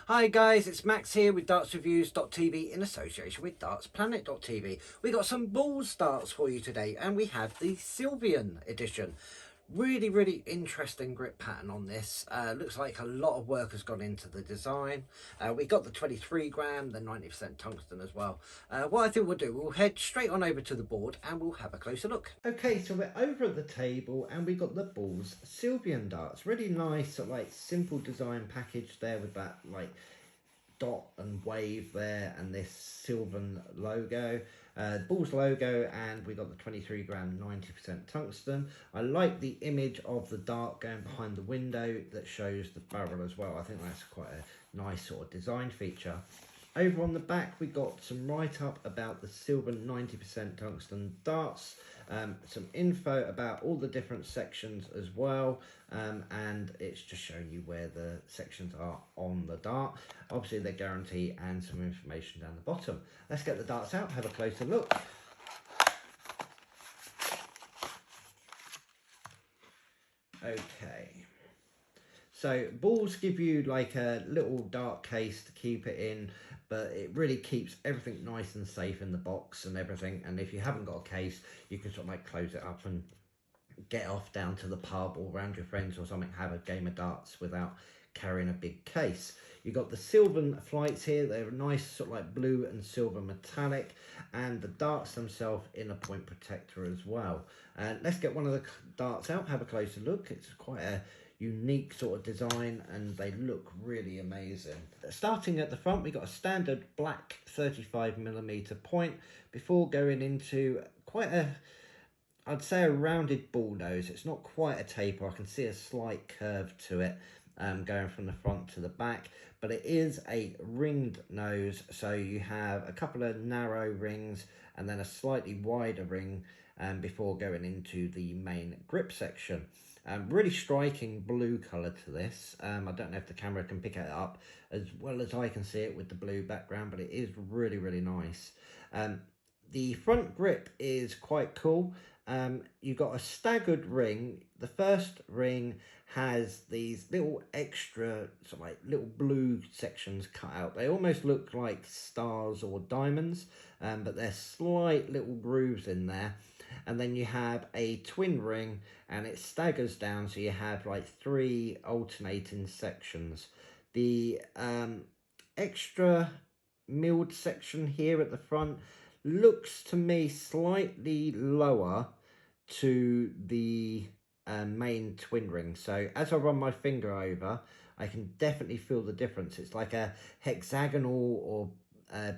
Hi guys, it's Max here with dartsreviews.tv in association with dartsplanet.tv. We got some balls darts for you today and we have the Silvian edition. Really interesting grip pattern on this. Looks like a lot of work has gone into the design. We got the 23 gram, the 90% tungsten as well. What I think we'll do, we'll head straight on over to the board and we'll have a closer look. Okay, so we're over at the table and we got the balls Silvian darts. Really nice, sort of like simple design package there with that like dot and wave there and this Silvian logo, Balls logo, and we got the 23 gram 90% tungsten. I like the image of the dart going behind the window that shows the barrel as well. I think that's quite a nice sort of design feature. Over on the back we got some write-up about the Silvian 90% tungsten darts, some info about all the different sections as well, and it's just showing you where the sections are on the dart, obviously their guarantee, and some information down the bottom. Let's get the darts out, have a closer look. Okay, so balls give you like a little dart case to keep it in, but it really keeps everything nice and safe in the box and everything. And if you haven't got a case, you can sort of like close it up and get off down to the pub or around your friends or something, have a game of darts without carrying a big case. You got the Silvian flights here. They're nice sort of like blue and silver metallic, and the darts themselves in a point protector as well. And let's get one of the darts out, have a closer look. It's quite a unique sort of design and they look really amazing. Starting at the front, we got a standard black 35mm point before going into quite a, I'd say, a rounded ball nose. It's not quite a taper. I can see a slight curve to it going from the front to the back, but it is a ringed nose. So you have a couple of narrow rings and then a slightly wider ring before going into the main grip section. Really striking blue colour to this. I don't know if the camera can pick it up as well as I can see it with the blue background, but it is really nice. The front grip is quite cool. You've got a staggered ring. The first ring has these little extra sort of like little blue sections cut out. They almost look like stars or diamonds, but they're slight little grooves in there. And then you have a twin ring and it staggers down, so you have like 3 alternating sections. The extra milled section here at the front looks to me slightly lower to the main twin ring. So as I run my finger over, I can definitely feel the difference. It's like a hexagonal or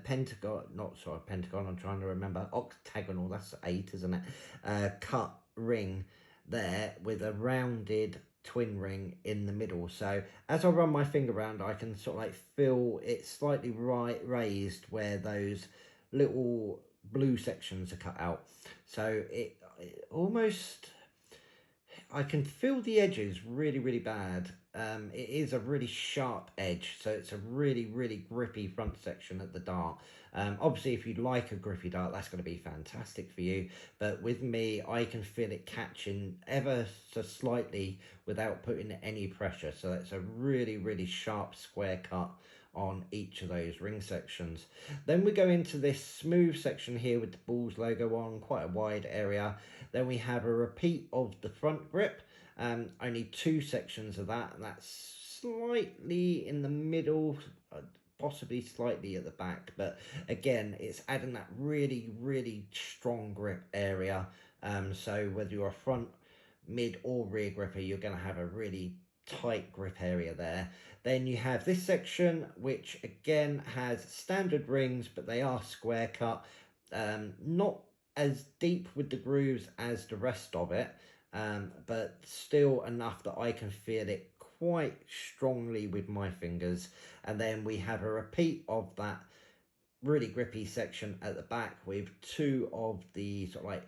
pentagon, not sorry, pentagon, I'm trying to remember, octagonal, that's 8, isn't it? Cut ring there with a rounded twin ring in the middle. So as I run my finger around, I can sort of like feel it slightly raised where those little blue sections are cut out. So it almost, I can feel the edges really bad. It is a really sharp edge, so it's a really grippy front section at the dart. Obviously, if you like a grippy dart, that's going to be fantastic for you. But with me, I can feel it catching ever so slightly without putting any pressure. So it's a really sharp square cut on each of those ring sections. Then we go into this smooth section here with the Balls logo on, quite a wide area. Then we have a repeat of the front grip, only 2 sections of that, and that's slightly in the middle, possibly slightly at the back, but again, it's adding that really strong grip area. So whether you're a front, mid or rear gripper, you're going to have a really tight grip area there. Then you have this section, which again has standard rings, but they are square cut, not as deep with the grooves as the rest of it, but still enough that I can feel it quite strongly with my fingers. And then we have a repeat of that really grippy section at the back with 2 of the sort of like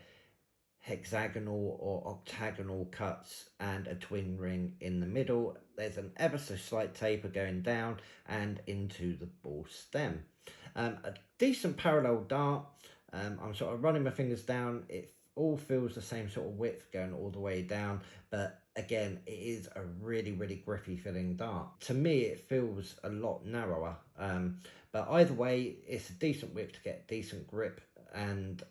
hexagonal or octagonal cuts and a twin ring in the middle. There's an ever so slight taper going down and into the ball stem. A decent parallel dart. I'm sort of running my fingers down. It all feels the same sort of width going all the way down, but again, it is a really, really grippy feeling dart. To me, it feels a lot narrower. But either way, it's a decent whip to get decent grip and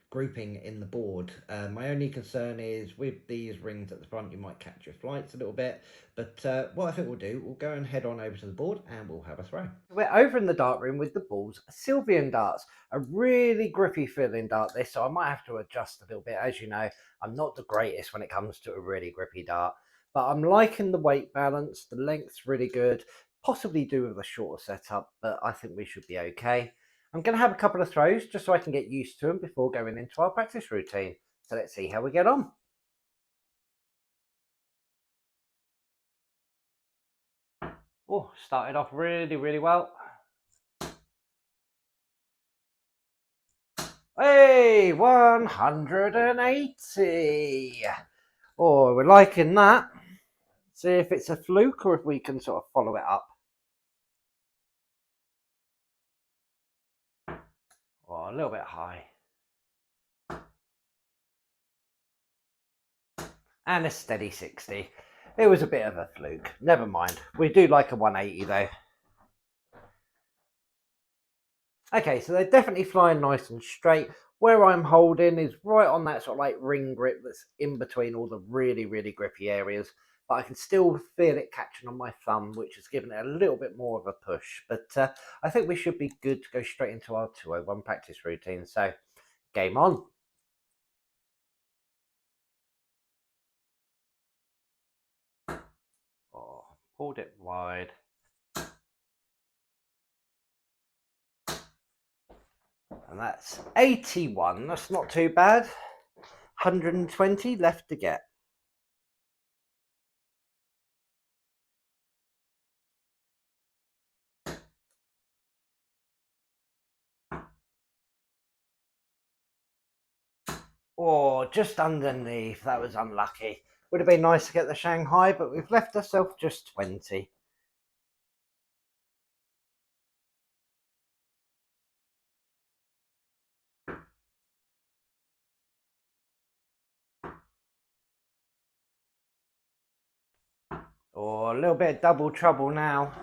grouping in the board. My only concern is with these rings at the front, you might catch your flights a little bit. But what I think we'll do, we'll go and head on over to the board and we'll have a throw. We're over in the dart room with the balls. Silvian Darts, a really grippy feeling dart this, so I might have to adjust a little bit. As you know, I'm not the greatest when it comes to a really grippy dart, but I'm liking the weight balance. The length's really good. Possibly do with a shorter setup, but I think we should be okay. I'm going to have a couple of throws just so I can get used to them before going into our practice routine. So let's see how we get on. Oh, started off really, really well. Hey, 180. Oh, we're liking that. See if it's a fluke or if we can sort of follow it up. Oh, a little bit high. And a steady 60. It was a bit of a fluke. Never mind. We do like a 180 though. Okay, so they're definitely flying nice and straight. Where I'm holding is right on that sort of like ring grip that's in between all the really, really grippy areas. But I can still feel it catching on my thumb, which has given it a little bit more of a push. But I think we should be good to go straight into our 201 practice routine. So, game on. Oh, pulled it wide. And that's 81. That's not too bad. 120 left to get. Oh, just underneath. That was unlucky. Would have been nice to get the Shanghai, but we've left ourselves just 20. Oh, a little bit of double trouble now.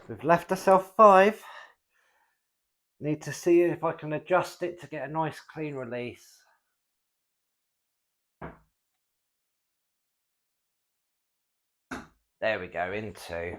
We've left ourselves 5. Need to see if I can adjust it to get a nice clean release. There we go, in 2.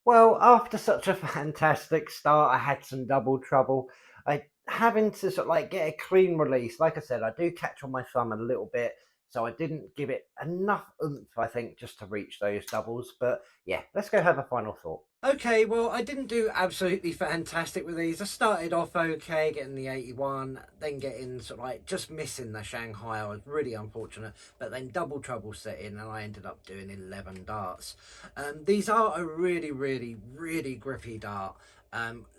Well, after such a fantastic start, I had some double trouble. I having to sort of like get a clean release. Like I said, I do catch on my thumb a little bit, so I didn't give it enough oomph, I think, just to reach those doubles. But yeah, let's go have a final thought. Okay, well, I didn't do absolutely fantastic with these. I started off okay, getting the 81, then getting sort of like just missing the Shanghai. I was really unfortunate, but then double trouble set in and I ended up doing 11 darts. These are a really, really, really grippy dart.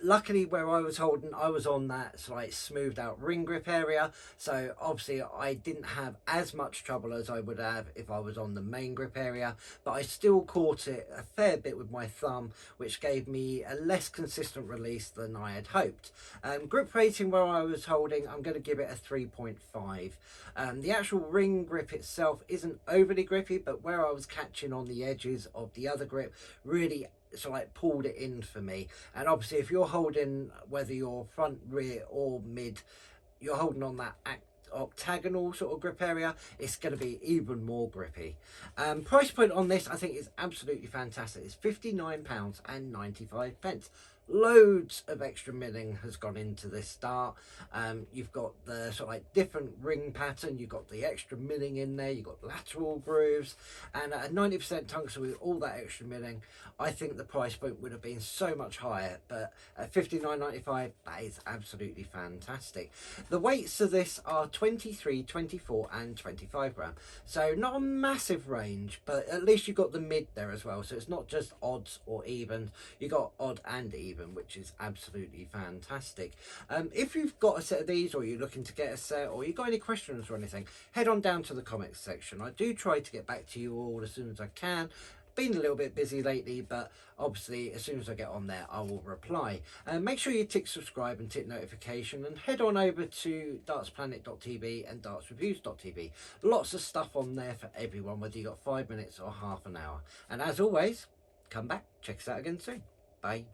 Luckily where I was holding, I was on that slight smoothed out ring grip area, so obviously I didn't have as much trouble as I would have if I was on the main grip area, but I still caught it a fair bit with my thumb, which gave me a less consistent release than I had hoped. Grip rating where I was holding, I'm going to give it a 3.5. The actual ring grip itself isn't overly grippy, but where I was catching on the edges of the other grip really like pulled it in for me. And obviously if you're holding, whether you're front, rear or mid, you're holding on that octagonal sort of grip area, it's going to be even more grippy. Price point on this I think is absolutely fantastic. It's £59.95. Loads of extra milling has gone into this dart. You've got the sort of like different ring pattern, you've got the extra milling in there, you've got lateral grooves, and at 90% tungsten with all that extra milling, I think the price point would have been so much higher, but at £59.95 that is absolutely fantastic. The weights of this are 23, 24 and 25 gram, so not a massive range, but at least you've got the mid there as well, so it's not just odds or evens, you got odd and even, which is absolutely fantastic. If you've got a set of these, or you're looking to get a set, or you've got any questions or anything, head on down to the comments section. I do try to get back to you all as soon as I can. been a little bit busy lately, but obviously as soon as I get on there I will reply. Make sure you tick subscribe and tick notification, and head on over to dartsplanet.tv and dartsreviews.tv. Lots of stuff on there for everyone, whether you got 5 minutes or half an hour. And as always, come back, check us out again soon. Bye.